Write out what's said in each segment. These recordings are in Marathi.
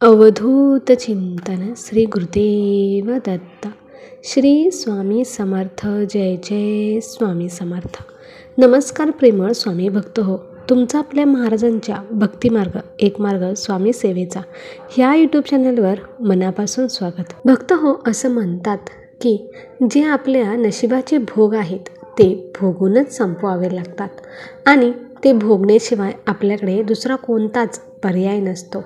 अवधूत चिंतन श्री गुरुदेव दत्त. श्री स्वामी समर्थ. जय जय स्वामी समर्थ. नमस्कार प्रेमळ स्वामी भक्त हो. तुमचा आपल्या महाराजांच्या भक्तिमार्ग एक मार्ग स्वामी सेवेचा ह्या यूट्यूब चॅनलवर मनापासून स्वागत. भक्त हो, असं म्हणतात की जे आपल्या नशिबाचे भोग आहेत ते भोगूनच संपवावे लागतात आणि ते भोगण्याशिवाय आपल्याकडे दुसरा कोणताच पर्याय नसतो.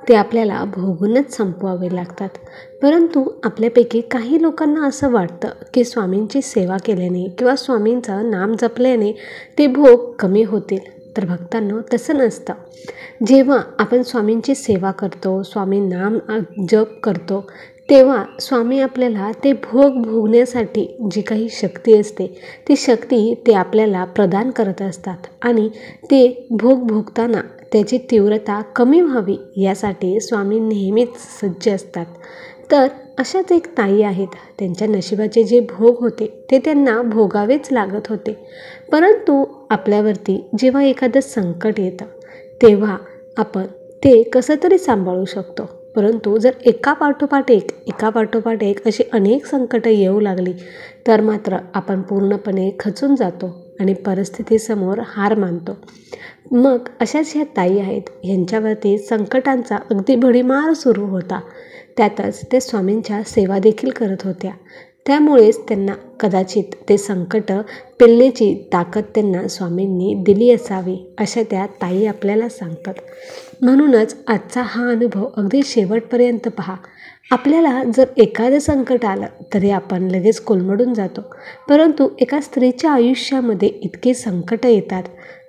ते आपल्याला भोगूनच संपवावे लागतात. परंतु आपल्यापैकी काही लोकांना असं वाटतं की स्वामींची सेवा केल्याने किंवा स्वामींचं नाम जपल्याने ते भोग कमी होतील. तर भक्तांनो, तसं नसतं. जेव्हा आपण स्वामींची सेवा करतो, स्वामी नाम जप करतो, तेव्हा स्वामी आपल्याला ते भोग भोगण्यासाठी जी काही शक्ती असते ती शक्ती ते आपल्याला प्रदान करत असतात आणि ते भोग भोगताना त्याची तीव्रता कमी व्हावी यासाठी स्वामी नेहमीच सज्ज असतात. तर अशाच एक ताई आहेत. त्यांच्या नशिबाचे जे भोग होते ते त्यांना भोगावेच लागत होते. परंतु आपल्यावरती जेव्हा एखादं संकट येतं तेव्हा आपण ते कसं तरी सांभाळू शकतो. परंतु जर एकापाठोपाठ एक अशी अनेक संकटं येऊ लागली तर मात्र आपण पूर्णपणे खचून जातो आणि परिस्थितीसमोर हार मानतो. मग अशाच ह्या ताई आहेत. ह्यांच्यावरती संकटांचा अगदी भडीमार सुरू होता. त्यातच ते स्वामींच्या सेवा देखील करत होत्या. त्यामुळेच त्यांना कदाचित ते संकट पेलण्याची ताकद त्यांना स्वामींनी दिली असावी, अशा त्या ताई आपल्याला सांगतात. म्हणूनच आजचा हा अनुभव अगदी शेवटपर्यंत पहा. आपल्याला जर एखादं संकट आलं तरी आपण लगेच कोलमडून जातो. परंतु एका स्त्रीच्या आयुष्यामध्ये इतकी संकटं येतात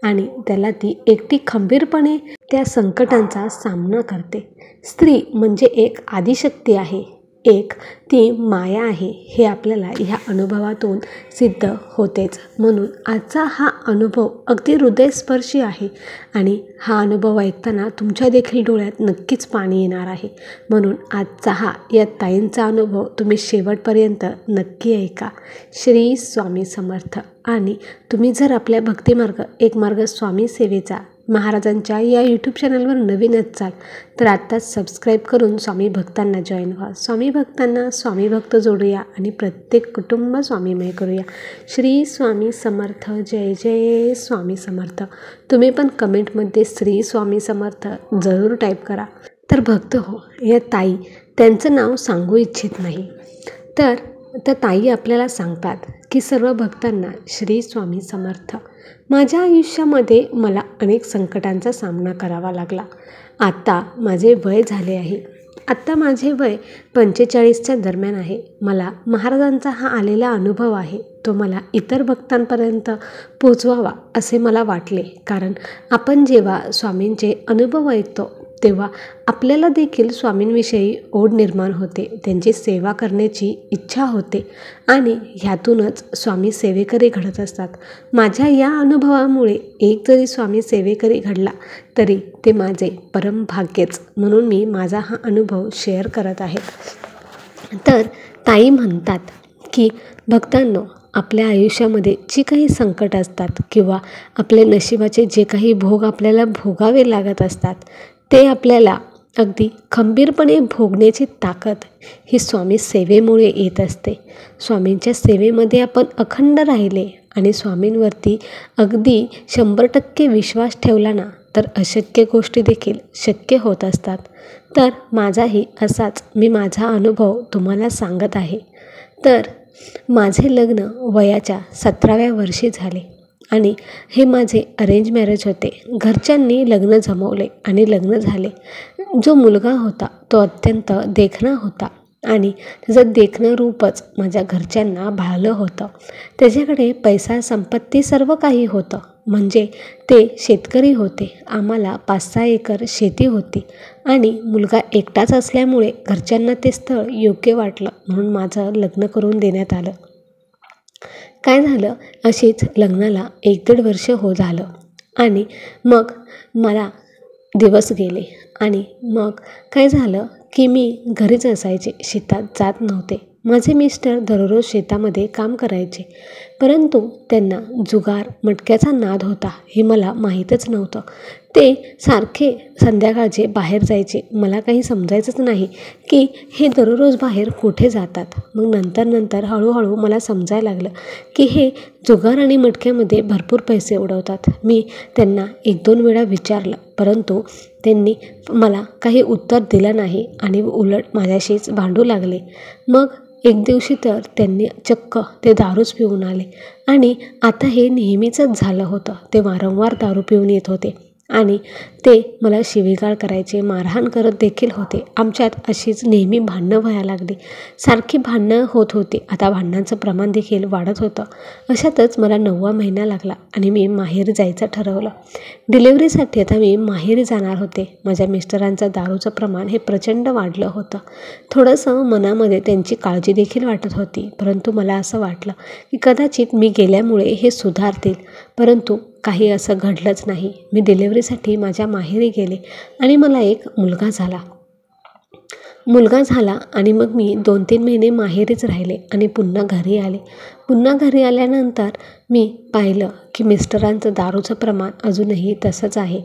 आणि त्याला ती एकटी खंबीरपणे त्या संकटांचा सामना करते. स्त्री म्हणजे एक आदिशक्ती आहे, एक ती माया आहे, हे आपल्याला ह्या अनुभवातून सिद्ध होतेच. म्हणून आजचा हा अनुभव अगदी हृदयस्पर्शी आहे आणि हा अनुभव ऐकताना तुमच्या देखील डोळ्यात नक्कीच पाणी येणार आहे. म्हणून आजचा हा या ताईंचा अनुभव तुम्ही शेवटपर्यंत नक्की ऐका. श्री स्वामी समर्थ. आणि तुम्ही जर आपल्या भक्तिमार्ग एक मार्ग स्वामी सेवेचा महाराजांच्या या यूट्यूब चॅनलवर नवीन असाल तर आत्ताच सबस्क्राईब करून स्वामी भक्तांना जॉईन व्हा. स्वामी भक्तांना स्वामी भक्त जोडूया आणि प्रत्येक कुटुंब स्वामीमय करूया. श्री स्वामी समर्थ. जय जय स्वामी समर्थ. तुम्ही पण कमेंटमध्ये श्री स्वामी समर्थ जरूर टाईप करा. तर भक्त हो, या ताई त्यांचं नाव सांगू इच्छित नाही. तर त्या ताई आपल्याला सांगतात की सर्व भक्तांना श्री स्वामी समर्थ. माझ्या आयुष्यामध्ये मला अनेक संकटांचा सामना करावा लागला. आत्ता माझे वय झाले आहे. आत्ता माझे वय 45च्या दरम्यान आहे. मला महाराजांचा हा आलेला अनुभव आहे तो मला इतर भक्तांपर्यंत पोचवावा असे मला वाटले. कारण आपण जेव्हा स्वामींचे अनुभव ऐकतो तेव्हा आपल्याला देखील स्वामींविषयी ओढ निर्माण होते, त्यांची सेवा करण्याची इच्छा होते आणि ह्यातूनच स्वामी सेवेकरी घडत असतात. माझ्या या अनुभवामुळे एक जरी स्वामी सेवेकरी घडला तरी ते माझे परम भाग्यच. म्हणून मी माझा हा अनुभव शेअर करत आहे. तर ताई म्हणतात की भक्तांनो, आपल्या आयुष्यामध्ये जी काही संकट असतात किंवा आपल्या नशिबाचे जे काही भोग आपल्याला भोगावे लागत असतात ते आपल्याला अगदी खंबीरपणे भोगण्याची ताकद ही स्वामी सेवेमुळे येत असते. स्वामींच्या सेवेमध्ये आपण अखंड राहिले आणि स्वामींवरती अगदी 100% विश्वास ठेवला ना तर अशक्य गोष्टी देखील शक्य होत असतात. तर माझाही असाच मी माझा अनुभव तुम्हाला सांगत आहे. तर माझे लग्न वयाच्या 17व्या वर्षी झाले आणि हे माझे अरेंज मॅरेज होते. घरच्यांनी लग्न जमवले आणि लग्न झाले. जो मुलगा होता तो अत्यंत देखणा होता आणि त्याचं देखणं रूपच माझ्या घरच्यांना भाळलं होतं. त्याच्याकडे पैसा संपत्ती सर्व काही होतं. म्हणजे ते शेतकरी होते. आम्हाला 5-6 एकर शेती होती आणि मुलगा एकटाच असल्यामुळे घरच्यांना ते स्थळ योग्य वाटलं म्हणून माझं लग्न करून देण्यात आलं. काय झालं, अशीच लग्नाला 1-1.5 वर्ष झालं आणि मग मला दिवस गेले आणि मग काय झालं की मी घरीच असायचे, शेतात जात नव्हते. माझे मिस्टर दररोज शेतामध्ये काम करायचे, परंतु त्यांना जुगार मटक्याचा नाद होता हे मला माहीतच नव्हतं. ते सारखे संध्याकाळचे बाहेर जायचे. मला काही समजायचंच नाही की हे दररोज बाहेर कुठे जातात. मग नंतर हळूहळू मला समजायला लागलं की हे जुगार आणि मटक्यामध्ये भरपूर पैसे उडवतात. मी त्यांना 1-2 वेळा विचारलं, परंतु त्यांनी मला काही उत्तर दिलं नाही आणि उलट माझ्याशीच भांडू लागले. मग एक दिवशी तर त्यांनी चक्क ते दारूच पिऊन आले आणि आता हे नेहमीचंच झालं होतं. ते वारंवार दारू पिऊन येत होते आणि ते मला शिवीगाळ करायचे, मारहाण करत देखील होते. आमच्यात अशीच नेहमी भांडणं व्हायला लागली. सारखी भांडणं होत होती. आता भांडणांचं प्रमाण देखील वाढत होतं. अशातच मला 9वा महिना लागला आणि मी माहेरी जायचं ठरवलं. डिलिव्हरीसाठी आता मी माहेरी जाणार होते. माझ्या मिस्टरांचं दारूचं प्रमाण हे प्रचंड वाढलं होतं. थोडंसं मनामध्ये त्यांची काळजी देखील वाटत होती, परंतु मला असं वाटलं की कदाचित मी गेल्यामुळे हे सुधारतील. परंतु काही असं घडलंच नाही. मी डिलिव्हरीसाठी माझ्या माहेरी गेले आणि मला एक मुलगा झाला आणि मग मी 2-3 महिने माहेरीच राहिले आणि पुन्हा घरी आले. पुन्हा घरी आल्यानंतर मी पाहिलं की मिस्टरांचं दारूचं प्रमाण अजूनही तसंच आहे.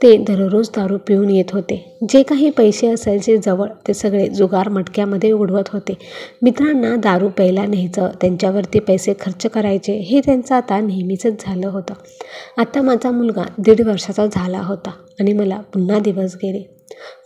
ते दररोज दारू पिऊन येत होते. जे काही पैसे असायचे जवळ ते सगळे जुगार मटक्यामध्ये उडवत होते. मित्रांना दारू प्यायला न्यायचं, त्यांच्यावरती पैसे खर्च करायचे हे त्यांचं आता नेहमीचंच झालं होतं. आता माझा मुलगा 1.5 वर्षाचा झाला होता आणि मला पुन्हा दिवस गेले.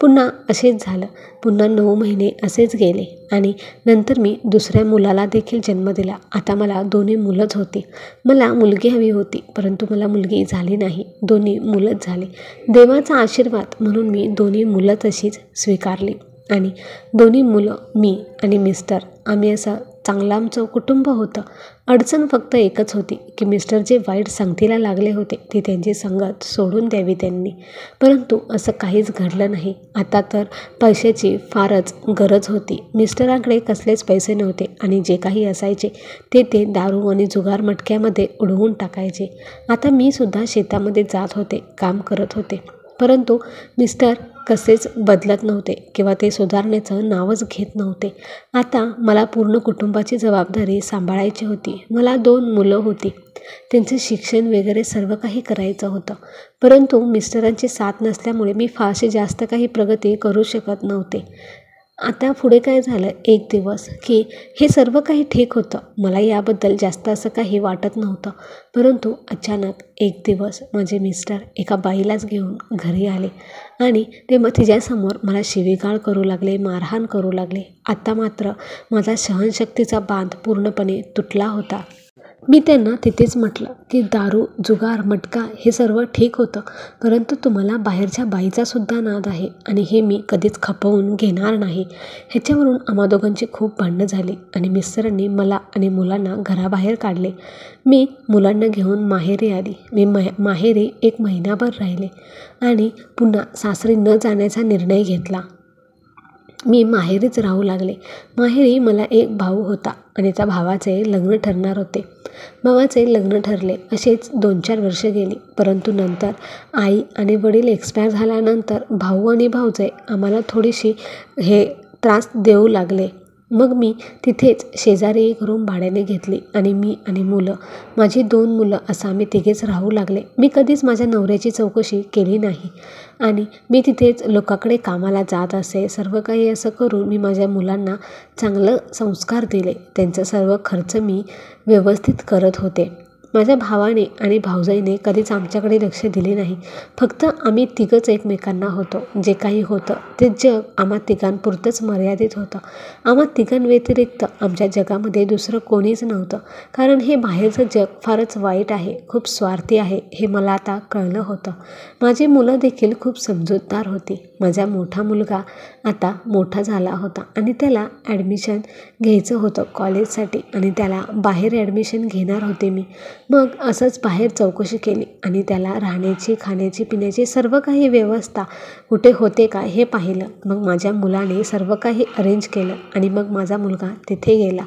पुन्हा असेच झालं. पुन्हा 9 महिने असेच गेले आणि नंतर मी दुसऱ्या मुलाला देखील जन्म दिला. आता मला 2 मुलंच होती. मला मुलगी हवी होती, परंतु मला मुलगी झाली नाही. 2 मुलंच झाले. देवाचा आशीर्वाद म्हणून मी 2 मुलं तशीच स्वीकारली आणि 2 मुलं, मी आणि मिस्टर, आम्ही असं चांगलं आमचं कुटुंब होतं. अडचण फक्त एकच होती की मिस्टर जे वाईट संगतीला लागले होते ती त्यांची संगत सोडून द्यावी त्यांनी. परंतु असं काहीच घडलं नाही. आता तर पैशाची फारच गरज होती. मिस्टरांकडे कसलेच पैसे नव्हते आणि जे काही असायचे ते दारू आणि जुगार मटक्यामध्ये उडवून टाकायचे. आता मी सुद्धा शेतामध्ये जात होते, काम करत होते, परंतु मिस्टर कसेच बदलत नव्हते किंवा ते सुधारण्याचं नावच घेत नव्हते. आता मला पूर्ण कुटुंबाची जबाबदारी सांभाळायची होती. मला 2 मुलं होती. त्यांचं शिक्षण वगैरे सर्व काही करायचं होतं. परंतु मिस्टरांची साथ नसल्यामुळे मी फारशी जास्त काही प्रगती करू शकत नव्हते. आता पुढे काय झालं, एक दिवस की हे सर्व काही ठीक होतं. मला याबद्दल जास्त असं काही वाटत नव्हतं. परंतु अचानक एक दिवस माझे मिस्टर एका बाईलाच घेऊन घरी आले आणि ते मग तिच्यासमोर मला शिवीगाळ करू लागले, मारहाण करू लागले. आता मात्र माझा सहनशक्तीचा बांध पूर्णपणे तुटला होता. मी त्यांना तिथेच म्हटलं की दारू, जुगार, मटका हे सर्व ठीक होतं, परंतु तुम्हाला बाहेरच्या बाईचासुद्धा नाद आहे आणि हे मी कधीच खपवून घेणार नाही. ह्याच्यावरून आम्हा दोघांची खूप भांडणं झाली आणि मिस्टरांनी मला आणि मुलांना घराबाहेर काढले. मी मुलांना घेऊन माहेरी आली. मी माहेरी 1 महिनाभर राहिले आणि पुन्हा सासरी न जाण्याचा निर्णय घेतला. मी माहेरीच राहू लागले. माहेरी मला एक भाऊ होता आणि त्या भावाचे लग्न ठरणार होते. भावाचे लग्न ठरले. असेच 2-4 वर्ष गेली, परंतु नंतर आई आणि वडील एक्सपायर झाल्यानंतर भाऊ आणि भाऊजे आम्हाला थोडीशी त्रास देऊ लागले. मग मी तिथेच शेजारी एक रूम भाड्याने घेतली आणि मी आणि मुलं, माझी 2 मुलं असं आम्ही तिघेच राहू लागले. मी कधीच माझ्या नवऱ्याची चौकशी केली नाही आणि मी तिथेच लोकांकडे कामाला जात असे. सर्व काही असं करून मी माझ्या मुलांना चांगलं संस्कार दिले. त्यांचा सर्व खर्च मी व्यवस्थित करत होते. माझ्या भावाने आणि भाऊजाईने कधीच आमच्याकडे लक्ष दिले नाही. फक्त आम्ही तिघंच एकमेकांना होतो. जे काही होतं ते जग आम्हा तिघांपुरतंच मर्यादित होतं. आम्हा तिघांव्यतिरिक्त आमच्या जगामध्ये दुसरं कोणीच नव्हतं. कारण हे बाहेरचं जग फारच वाईट आहे, खूप स्वार्थी आहे, हे मला आता कळलं होतं. माझी मुलं देखील खूप समजूतदार होती. माझा मोठा मुलगा आता मोठा झाला होता आणि त्याला ॲडमिशन घ्यायचं होतं कॉलेजसाठी आणि त्याला बाहेर ॲडमिशन घेणार होते मी. मग असंच बाहेर चौकशी केली आणि त्याला राहण्याची, खाण्याची, पिण्याची सर्व काही व्यवस्था कुठे होते का हे पाहिलं. मग माझ्या मुलाने सर्व काही अरेंज केलं आणि मग माझा मुलगा तिथे गेला.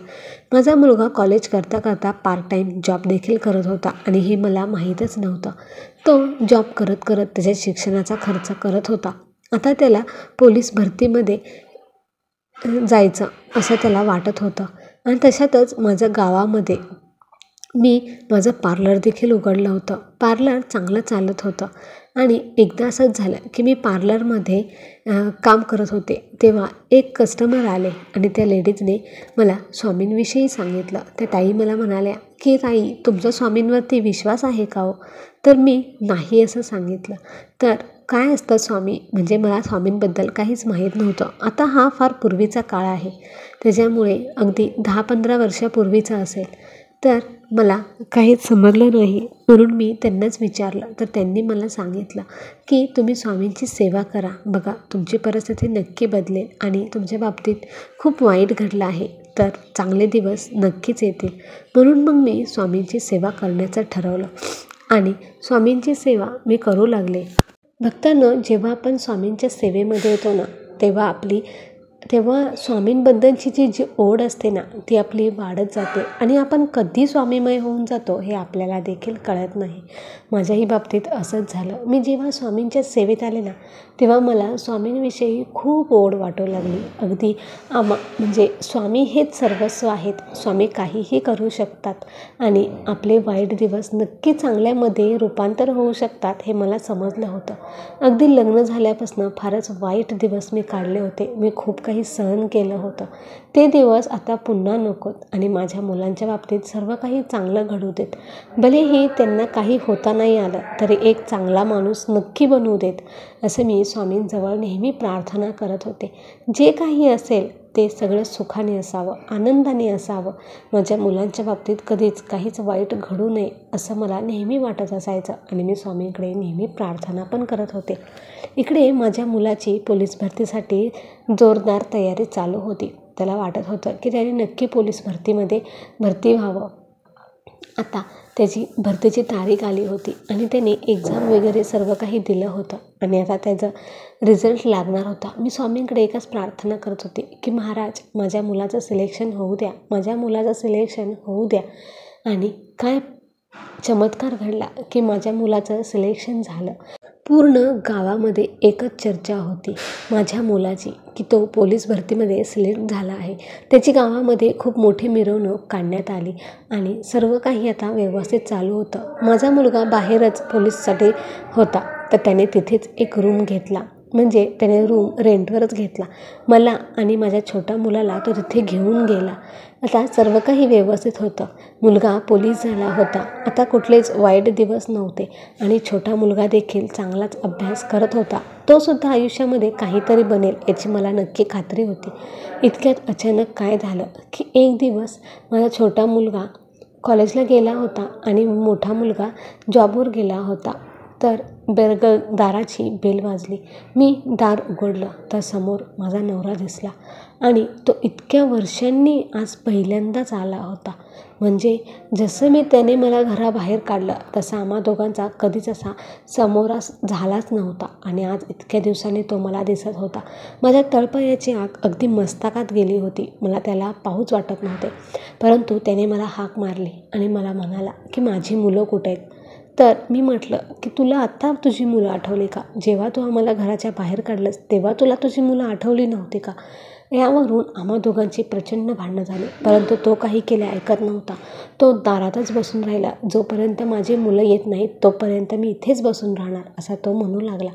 माझा मुलगा कॉलेज करता करता पार्ट टाईम जॉब देखील करत होता आणि हे मला माहीतच नव्हतं. तो जॉब करत करत त्याच्या शिक्षणाचा खर्च करत होता. आता त्याला पोलीस भरतीमध्ये जायचं असं त्याला वाटत होतं आणि तशातच माझ्या गावामध्ये मी माझं पार्लर देखील उघडलं होतं. पार्लर चांगलं चालत होतं आणि एकदा असंच झालं की मी पार्लरमध्ये काम करत होते, तेव्हा एक कस्टमर आले आणि त्या लेडीजने मला स्वामींविषयी सांगितलं. त्या ताई मला म्हणाल्या की ताई, तुमचा स्वामींवरती विश्वास आहे का हो? तर मी नाही असं सांगितलं. तर काय असतं स्वामी, म्हणजे मला स्वामींबद्दल काहीच माहीत नव्हतं. आता हा फार पूर्वीचा काळ आहे, त्याच्यामुळे अगदी 10-15 वर्षापूर्वीचा असेल. तर मला काहीच समजलं नाही, म्हणून मी त्यांनाच विचारलं. तर त्यांनी मला सांगितलं की तुम्ही स्वामींची सेवा करा, बघा तुमची परिस्थिती नक्की बदलेल आणि तुमच्या बाबतीत खूप वाईट घडलं आहे, तर चांगले दिवस नक्कीच येतील. म्हणून मग मी स्वामींची सेवा करण्याचं ठरवलं आणि स्वामींची सेवा मी करू लागले. भक्तांनो, जेव्हा आपण स्वामींच्या सेवेमध्ये येतो ना, तेव्हा स्वामींबद्दलची जी ओढ असते ना, ती आपली वाढत जाते आणि आपण कधी स्वामीमय होऊन जातो हे आपल्याला देखील कळत नाही. माझ्याही बाबतीत असंच झालं. मी जेव्हा स्वामींच्या सेवेत आले ना, तेव्हा मला स्वामींविषयी खूप ओढ वाटू लागली. अगदी म्हणजे स्वामी हेच सर्वस्व आहेत. स्वामी काहीही करू शकतात आणि आपले वाईट दिवस नक्की चांगल्यामध्ये रूपांतर होऊ शकतात हे मला समजलं होतं. अगदी लग्न झाल्यापासून फारच वाईट दिवस मी काढले होते. मी खूप काही सहन केलं होतं. ते दिवस आता पुन्हा नकोत आणि माझ्या मुलांच्या बाबतीत सर्व काही चांगलं घडू देत. भलेही त्यांना काही होता नाही आलं तरी एक चांगला माणूस नक्की बनवू देत, असं मी स्वामींजवळ नेहमी प्रार्थना करत होते. जे काही असेल ते सगळं सुखाने असावं, आनंदाने असावं. माझ्या मुलांच्या बाबतीत कधीच काहीच वाईट घडू नये असं मला नेहमी वाटत असायचं आणि मी स्वामींकडे नेहमी प्रार्थना पण करत होते. इकडे माझ्या मुलाची पोलीस भरतीसाठी जोरदार तयारी चालू होती. त्याला वाटत होतं की त्याने नक्की पोलीस भरतीमध्ये भरती व्हावं. आता त्याची भरतीची तारीख आली होती आणि त्याने एक्झाम वगैरे सर्व काही दिलं होतं आणि आता त्याचं रिझल्ट लागणार होता. मी स्वामींकडे एकच प्रार्थना करत होते की महाराज, माझ्या मुलाचं सिलेक्शन होऊ द्या, माझ्या मुलाचं सिलेक्शन होऊ द्या. आणि काय चमत्कार घडला की माझ्या मुलाचं सिलेक्शन झालं. पूर्ण गावामध्ये एकच चर्चा होती माझ्या मुलाची की तो पोलीस भरतीमध्ये सिलेक्ट झाला आहे. त्याची गावामध्ये खूप मोठी मिरवणूक काढण्यात आली आणि सर्व काही आता व्यवस्थित चालू होतं. माझा मुलगा बाहेरच पोलीससाठी होता, तर त्याने तिथेच एक रूम घेतला, म्हणजे त्याने रूम रेंटवरच घेतला. मला आणि माझ्या छोट्या मुलाला तो तिथे घेऊन गेला. आता सर्व काही व्यवस्थित होतं. मुलगा पोलीस झाला होता. आता कुठलेच वाईट दिवस नव्हते आणि छोटा मुलगा देखील चांगलाच अभ्यास करत होता. तो सुद्धा आयुष्यामध्ये काहीतरी बनेल याची मला नक्की खात्री होती. इतक्यात अचानक काय झालं की एक दिवस माझा छोटा मुलगा कॉलेजला गेला होता आणि मोठा मुलगा जॉबवर गेला होता. तर दाराची बेल वाजली. मी दार उघडलं तर समोर माझा नवरा दिसला आणि तो इतक्या वर्षांनी आज पहिल्यांदाच आला होता. म्हणजे जसं त्याने मला घराबाहेर काढलं तसा आम्हा दोघांचा कधीच असा समोरास झालाच नव्हता आणि आज इतक्या दिवसांनी तो मला दिसत होता. माझ्या तळपायाची आग अगदी मस्तकात गेली होती. मला त्याला पाहूच वाटत नव्हते, परंतु त्याने मला हाक मारली आणि मला म्हणाला की माझी मुलं कुठे आहेत. तर मी म्हटलं की तुला आत्ता तुझी मुलं आठवली का? जेव्हा तू आम्हाला घराच्या बाहेर काढलंस तेव्हा तुला तुझी मुलं आठवली नव्हती का? यावरून आम्हा दोघांची प्रचंड भांडणं झाली, परंतु तो काही केले ऐकत नव्हता. तो दारातच बसून राहिला. जोपर्यंत माझी मुलं येत नाहीत तोपर्यंत मी इथेच बसून राहणार असं तो म्हणू लागला.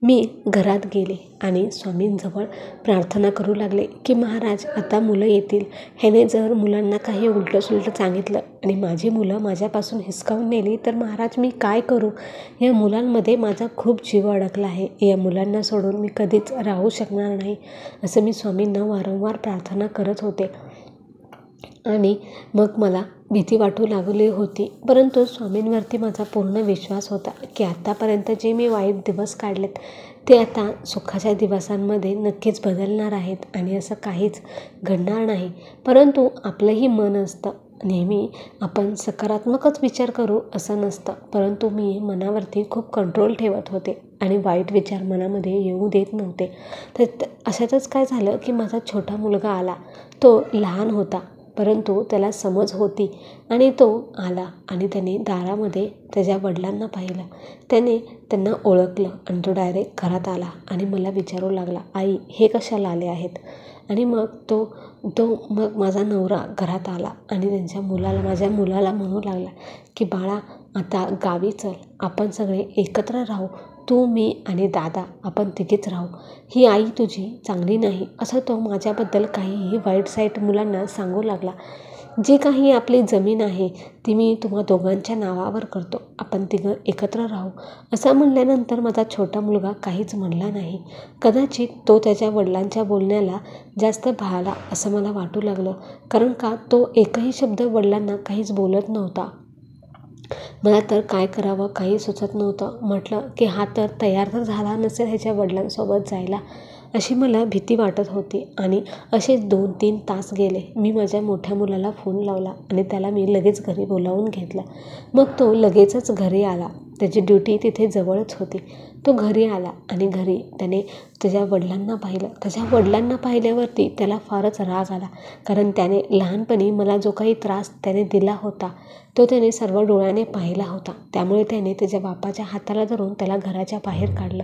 मी घरात गेले आणि स्वामींजवळ प्रार्थना करू लागले की महाराज, आता मुलं येतील. ह्याने जर मुलांना काही उलटं सुलटं सांगितलं आणि माझी मुलं माझ्यापासून हिसकावून नेली तर महाराज मी काय करू? या मुलांमध्ये माझा खूप जीव अडकला आहे. या मुलांना सोडून मी कधीच राहू शकणार नाही असं मी स्वामींना वारंवार प्रार्थना करत होते. आणि मग मला भीती वाटू लागली होती, परंतु स्वामींवरती माझा पूर्ण विश्वास होता की आत्तापर्यंत जे मी वाईट दिवस काढलेत ते आता सुखाच्या दिवसांमध्ये नक्कीच बदलणार आहेत आणि असं काहीच घडणार नाही. परंतु आपलंही मन असतं, नेहमी आपण सकारात्मकच विचार करू असं नसतं. परंतु मी मनावरती खूप कंट्रोल ठेवत होते आणि वाईट विचार मनामध्ये येऊ देत नव्हते. तर अशातच काय झालं की माझा छोटा मुलगा आला. तो लहान होता परंतु त्याला समज होती आणि तो आला आणि त्याने दारामध्ये त्याच्या वडिलांना पाहिलं. त्याने त्यांना ओळखलं आणि तो डायरेक्ट घरात आला आणि मला विचारू लागला, आई हे कशाला आले आहेत? आणि मग मग माझा नवरा घरात आला आणि माझ्या मुलाला म्हणू लागला की बाळा, आता गावी चल, आपण सगळे एकत्र राहू, तू, मी आणि दादा, आपण तिघेच राहू. ही आई तुझी चांगली नाही, असं तो माझ्याबद्दल काहीही वाईट साईट मुलांना सांगू लागला. जी काही आपली जमीन आहे ती मी तुम्हा दोघांच्या नावावर करतो, आपण तिघं एकत्र राहू, असं म्हणल्यानंतर माझा छोटा मुलगा काहीच म्हणला नाही. कदाचित तो त्याच्या वडिलांच्या बोलण्याला जास्त भाळला असं मला वाटू लागलं, कारण का तो एकही शब्द वडिलांना काहीच बोलत नव्हता. मला तर काय करावं काही सुचत नव्हतं. म्हटलं की हा तर तयार तर झाला नसेल ह्याच्या वडिलांसोबत जायला, अशी मला भीती वाटत होती. आणि असे 2-3 तास गेले. मी माझ्या मोठ्या मुलाला फोन लावला आणि त्याला मी लगेच घरी बोलावून घेतलं. मग तो लगेचच घरी आला. त्याची ड्युटी तिथे जवळच होती. तो घरी आला आणि घरी त्याने त्याच्या वडिलांना पाहिलं. त्याच्या वडिलांना पाहिल्यावरती त्याला फारच राग आला, कारण त्याने लहानपणी मला जो काही त्रास त्याने दिला होता तो त्याने सर्व डोळ्याने पाहिला होता. त्यामुळे त्याने त्याच्या बापाच्या हाताला धरून त्याला घराच्या बाहेर काढलं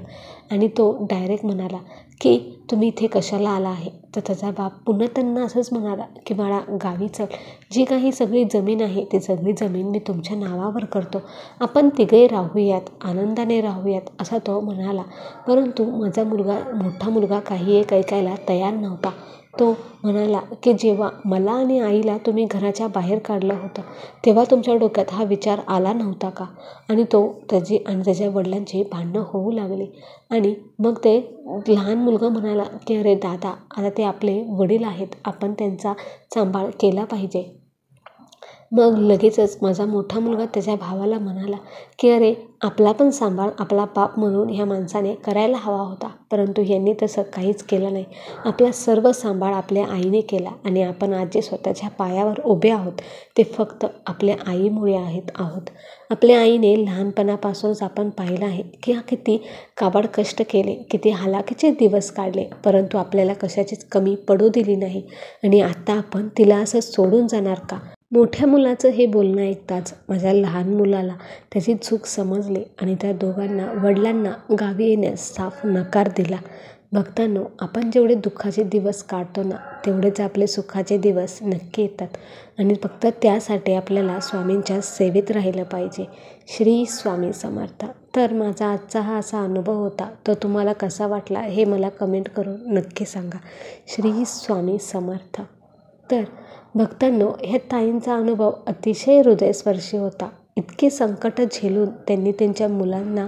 आणि तो डायरेक्ट म्हणाला की तुम्ही इथे कशाला आला आहे. तर त्याचा बाप पुन्हा त्यांना असंच म्हणाला की बाळा, गावी चल, जी काही सगळी जमीन आहे ती सगळी जमीन मी तुमच्या नावावर करतो, आपण तिघे राहूयात, आनंदाने राहूयात, असा तो म्हणाला. परंतु माझा मोठा मुलगा काही एक ऐकायला तयार नव्हता. तो म्हणाला की जेव्हा मला आणि आईला तुम्ही घराच्या बाहेर काढलं होतं तेव्हा तुमच्या डोक्यात हा विचार आला नव्हता का. आणि त्याच्या वडिलांची भांडणं होऊ लागली. आणि मग ते लहान मुलगा म्हणाला की अरे दादा, आता ते आपले वडील आहेत, आपण त्यांचा सांभाळ केला पाहिजे. मग लगेचच माझा मोठा मुलगा त्याच्या भावाला म्हणाला की अरे, आपला पण सांभाळ आपला बाप म्हणून ह्या माणसाने करायला हवा होता, परंतु यांनी तसं काहीच केलं नाही. आपला सर्व सांभाळ आपल्या आईने केला आणि आपण आज जे स्वतःच्या पायावर उभे आहोत ते फक्त आपल्या आईमुळे आहोत. आपल्या आईने लहानपणापासूनच आपण पाहिलं आहे की किती काबाड कष्ट केले, किती हालाखीचे दिवस काढले, परंतु आपल्याला कशाचीच कमी पडू दिली नाही. आणि आता आपण तिला असं सोडून जाणार का. मोठ्या मुलाचं हे बोलणं ऐकताच माझ्या लहान मुलाला त्याची चूक समजली आणि त्या वडिलांना गावी येण्यास साफ नकार दिला. भक्तांनो, आपण जेवढे दुःखाचे दिवस काढतो ना, तेवढेच आपले सुखाचे दिवस नक्की येतात. आणि फक्त त्यासाठी आपल्याला स्वामींच्या सेवेत राहिलं पाहिजे. श्री स्वामी समर्थ. तर माझा आजचा हा असा अनुभव होता, तो तुम्हाला कसा वाटला हे मला कमेंट करून नक्की सांगा. श्री स्वामी समर्थ. तर भक्तांनो, ह्या ताईंचा अनुभव अतिशय हृदयस्पर्शी होता. इतके संकट झेलून त्यांनी त्यांच्या मुलांना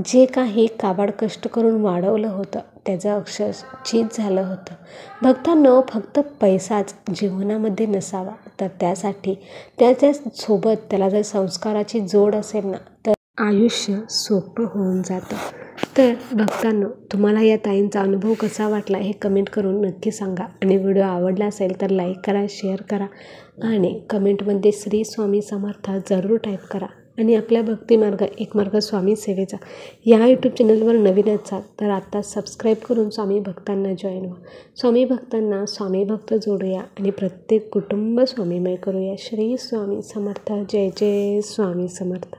जे काही काबाड कष्ट करून वाढवलं होतं त्याचं अक्षरशः चीज झालं होतं. भक्तांनो, फक्त पैसाच जीवनामध्ये नसावा, तर त्यासाठी त्याच्यासोबत त्याला जर संस्काराची जोड असेल ना, तर आयुष्य सोपं होऊन जातं. तर भक्तांनो, तुम्हाला या ताईंचा अनुभव कसा वाटला हे कमेंट करून नक्की सांगा. आणि व्हिडिओ आवडला असेल तर लाईक करा, शेअर करा आणि कमेंटमध्ये श्री स्वामी समर्थ जरूर टाईप करा. आणि आपल्या भक्तिमार्ग एक मार्ग स्वामी सेवेचा या यूट्यूब चॅनलवर नवीन असाल तर आत्ता सबस्क्राईब करून स्वामी भक्तांना जॉईन व्हा. स्वामी भक्तांना स्वामी भक्त जोडूया आणि प्रत्येक कुटुंब स्वामीमय करूया. श्री स्वामी समर्थ. जय जय स्वामी समर्थ.